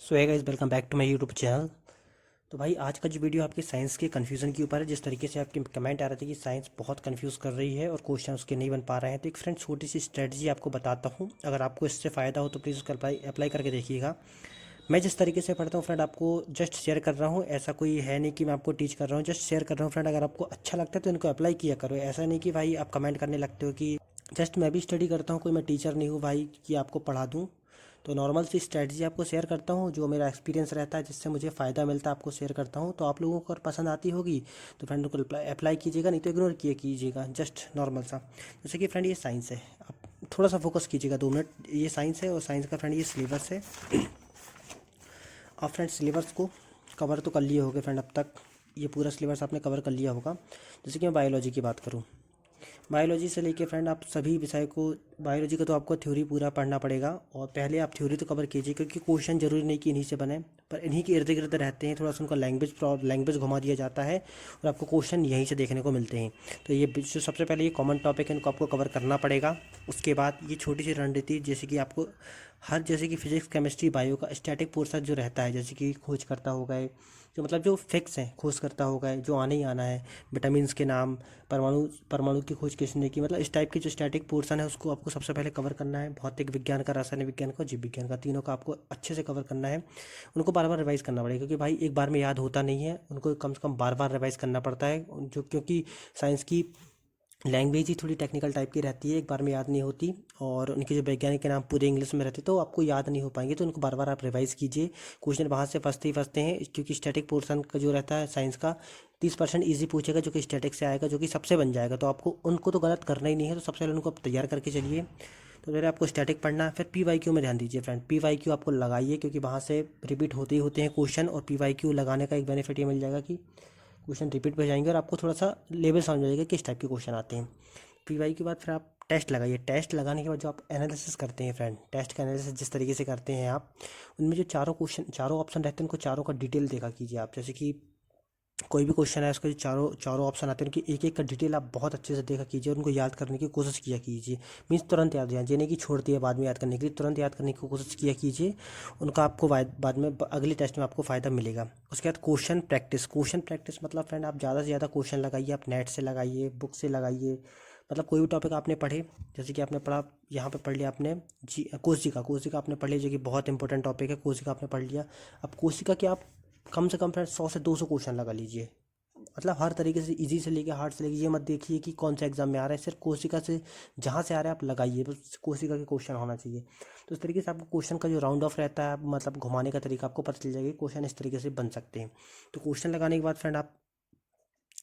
So hi guys, welcome back to my YouTube channel. तो भाई आज का जो वीडियो आपके साइंस के कन्फ्यूज़न के ऊपर है। जिस तरीके से आपके कमेंट आ रहे थे कि साइंस बहुत कंफ्यूज कर रही है और क्वेश्चन उसके नहीं बन पा रहे हैं, तो एक फ्रेंड छोटी सी स्ट्रेटजी आपको बताता हूँ। अगर आपको इससे फ़ायदा हो तो प्लीज़ उसका अप्लाई करके देखिएगा। मैं जिस तरीके से पढ़ता हूँ फ्रेंड, आपको जस्ट शेयर कर रहा हूँ। ऐसा कोई है नहीं कि मैं आपको टीच कर रहा हूँ, जस्ट शेयर कर रहा हूँ फ्रेंड। अगर आपको अच्छा लगता है तो इनको अप्लाई किया करो। ऐसा नहीं कि भाई आप कमेंट करने लगते हो कि जस्ट मैं भी स्टडी करता हूँ, कोई मैं टीचर नहीं हूँ भाई कि आपको पढ़ा दूँ। तो नॉर्मल सी स्ट्रैटेजी आपको शेयर करता हूँ, जो मेरा एक्सपीरियंस रहता है, जिससे मुझे फ़ायदा मिलता है, आपको शेयर करता हूँ। तो आप लोगों को अगर पसंद आती होगी तो फ्रेंड को अप्लाई कीजिएगा, नहीं तो इग्नोर किया कीजिएगा। जस्ट नॉर्मल सा, जैसे कि फ्रेंड ये साइंस है, आप थोड़ा सा फोकस कीजिएगा 2 मिनट। ये साइंस है और साइंस का फ्रेंड ये सिलेबस है। आप फ्रेंड सिलेबस को कवर तो कर लिए होगे फ्रेंड अब तक। ये पूरा सिलेबस आपने कवर कर लिया होगा। जैसे कि मैं बायोलॉजी की बात करूँ, बायोलॉजी से लेके फ्रेंड आप सभी विषय को, बायोलॉजी का तो आपको थ्योरी पूरा पढ़ना पड़ेगा। और पहले आप थ्योरी तो कवर कीजिए, क्योंकि क्वेश्चन जरूरी नहीं कि इन्हीं से बने, पर इन्हीं के इर्द गिर्द रहते हैं। थोड़ा सा उनका लैंग्वेज घुमा दिया जाता है और आपको क्वेश्चन यहीं से देखने को मिलते हैं। तो ये जो सबसे पहले ये कॉमन टॉपिक है, इनको आपको कवर करना पड़ेगा। उसके बाद ये छोटी सी रणनीति, जैसे कि आपको हर, जैसे कि फिजिक्स केमिस्ट्री बायो का स्टैटिक पोर्शन जो रहता है, जैसे कि खोज करता होगा, जो मतलब जो फिक्स है खोज करता होगा, जो आने ही आना है, विटामिन्स के नाम, परमाणु परमाणु की खोज किसने की, मतलब इस टाइप की जो स्टैटिक पोर्शन है उसको आपको सबसे पहले कवर करना है। भौतिक विज्ञान का, रासायनिक विज्ञान का, जीव विज्ञान का, तीनों का आपको अच्छे से कवर करना है। उनको बार बार रिवाइज करना पड़ेगा, क्योंकि भाई एक बार में याद होता नहीं है, उनको कम से कम बार बार रिवाइज करना पड़ता है। जो क्योंकि साइंस की लैंग्वेज ही थोड़ी टेक्निकल टाइप की रहती है, एक बार में याद नहीं होती। और उनके जो वैज्ञानिक के नाम पूरे इंग्लिश में रहते तो आपको याद नहीं हो पाएंगे, तो उनको बार बार आप रिवाइज कीजिए। क्वेश्चन वहाँ से फंसते ही फंसते हैं, क्योंकि स्टैटिक पोर्शन का जो रहता है साइंस का, 30% ईजी पूछेगा, जो कि स्टैटिक से आएगा, जो कि सबसे बन जाएगा। तो आपको उनको तो गलत करना ही नहीं है, तो सबसे पहले उनको आप तैयार करके चलिए। तो पहले आपको स्टैटिक पढ़ना है, फिर पी में ध्यान दीजिए फ्रेंड। पी आपको लगाइए, क्योंकि वहाँ से रिपीट होते ही होते हैं क्वेश्चन। और पी लगाने का एक बेनिफिट ये मिल जाएगा कि क्वेश्चन रिपीट पे जाएंगे और आपको थोड़ा सा लेवल समझ में आएगा किस टाइप के क्वेश्चन आते हैं। पीवाई के बाद फिर आप टेस्ट लगाइए। टेस्ट लगाने के बाद जो आप एनालिसिस करते हैं फ्रेंड, टेस्ट का एनालिसिस जिस तरीके से करते हैं आप, उनमें जो चारों ऑप्शन रहते हैं, उनको चारों का डिटेल देखा कीजिए आप। जैसे कि कोई भी क्वेश्चन है, उसके जो चारों चारों ऑप्शन आते हैं, उनकी एक एक का डिटेल आप बहुत अच्छे से देखा कीजिए और उनको याद करने की कोशिश किया कीजिए। मीन्स तुरंत याद, ये नहीं कि छोड़ दिया बाद में याद करने के लिए, तुरंत याद करने की कोशिश किया कीजिए। उनका आपको बाद में अगले टेस्ट में आपको फ़ायदा मिलेगा। उसके बाद क्वेश्चन प्रैक्टिस मतलब फ्रेंड आप ज़्यादा से ज़्यादा क्वेश्चन लगाइए। आप नेट से लगाइए, बुक से लगाइए, मतलब कोई भी टॉपिक आपने पढ़े, जैसे कि आपने पढ़ा, यहाँ पे पढ़ लिया आपने कोशिका आपने पढ़ लिया, जो कि बहुत इंपॉर्टेंट टॉपिक है। कोशिका आपने पढ़ लिया, अब कोशिका के आप कम से कम फ्रेंड 100 से 200 क्वेश्चन लगा लीजिए। मतलब हर तरीके से, इजी से लेके हार्ड से लेके, ये मत देखिए कि कौन सा एग्जाम में आ रहा है, सिर्फ कोशिका से जहाँ से आ रहा है आप लगाइए, बस कोशिका के क्वेश्चन होना चाहिए। तो इस तरीके से आपको क्वेश्चन का जो राउंड ऑफ रहता है, मतलब घुमाने का तरीका आपको पता चल जाएगा, क्वेश्चन इस तरीके से बन सकते हैं। तो क्वेश्चन लगाने के बाद फ्रेंड आप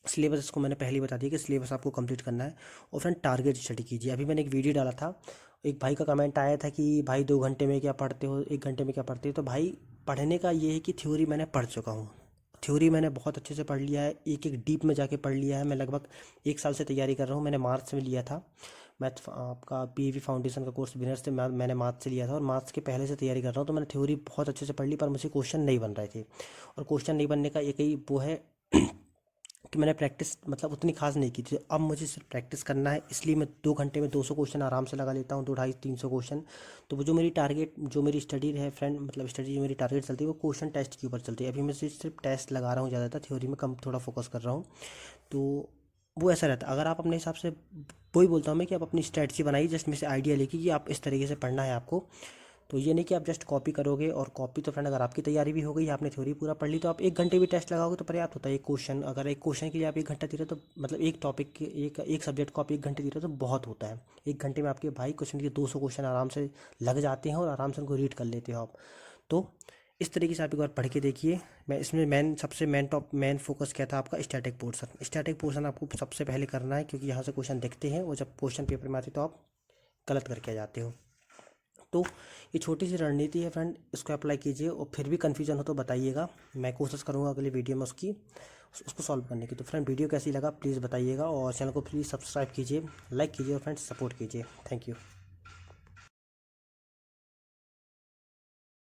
सिलेबस, इसको मैंने पहले ही बता दिया कि सिलेबस आपको कंप्लीट करना है। और फ्रेंड टारगेट स्टडी कीजिए। अभी मैंने एक वीडियो डाला था, एक भाई का कमेंट आया था कि भाई 2 घंटे में क्या पढ़ते हो, 1 घंटे में क्या पढ़ते हो। तो भाई पढ़ने का ये है कि थ्योरी मैंने पढ़ चुका हूँ, थ्योरी मैंने बहुत अच्छे से पढ़ लिया है, एक एक डीप में जाके पढ़ लिया है। मैं लगभग 1 साल से तैयारी कर रहा हूँ। मैंने मार्च में लिया था मैथ, आपका पीवी फाउंडेशन का कोर्स विनर से मैंने मार्च से लिया था, और मार्च के पहले से तैयारी कर रहा हूँ। तो मैंने थ्योरी बहुत अच्छे से पढ़ ली, पर मुझे क्वेश्चन नहीं बन रहे थे। और क्वेश्चन नहीं बनने का एक ही वो है कि मैंने प्रैक्टिस मतलब उतनी खास नहीं की थी। अब मुझे सिर्फ प्रैक्टिस करना है, इसलिए मैं 2 घंटे में 200 क्वेश्चन आराम से लगा लेता हूँ, 2 250 300 क्वेश्चन। तो वो जो मेरी टारगेट, जो मेरी स्टडी है फ्रेंड, मतलब स्टडी जो मेरी टारगेट चलती है वो क्वेश्चन टेस्ट के ऊपर चलती है। अभी मैं सिर्फ टेस्ट लगा रहा हूँ, ज़्यादातर थ्योरी में कम थोड़ा फोकस कर रहा हूँ। तो वो ऐसा रहता है। अगर आप अपने हिसाब से, वही बोलता हूँ मैं कि आप अपनी स्ट्रेटजी बनाइए, जस्ट में से आइडिया लेके कि आप इस तरीके से पढ़ना है आपको। तो ये नहीं कि आप जस्ट कॉपी करोगे। और कॉपी तो फ्रेंड, अगर आपकी तैयारी भी हो गई, आपने थ्योरी पूरा पढ़ ली, तो आप 1 घंटे भी टेस्ट लगाओगे तो पर्याप्त होता है। एक क्वेश्चन, अगर एक क्वेश्चन के लिए आप 1 घंटा दे रहे हो, तो मतलब एक टॉपिक के, एक सब्जेक्ट को आप 1 घंटे दे रहे हो तो बहुत होता है। 1 घंटे में आपके भाई क्वेश्चन के 200 क्वेश्चन आराम से लग जाते हैं और आराम से उनको रीड कर लेते हो आप। तो इस तरीके से आप एक बार पढ़ के देखिए। मैं इसमें मेन फोकस क्या था आपका, स्टैटिक पोर्शन आपको सबसे पहले करना है, क्योंकि यहाँ से क्वेश्चन दिखते हैं और जब क्वेश्चन पेपर में आते तो आप गलत करके आ जाते हो। तो ये छोटी सी रणनीति है फ्रेंड, इसको अप्लाई कीजिए। और फिर भी कन्फ्यूजन हो तो बताइएगा, मैं कोशिश करूँगा अगली वीडियो में उसको सॉल्व करने की। तो फ्रेंड वीडियो कैसी लगा प्लीज़ बताइएगा, और चैनल को प्लीज़ सब्सक्राइब कीजिए, लाइक कीजिए और फ्रेंड्स सपोर्ट कीजिए। Thank you.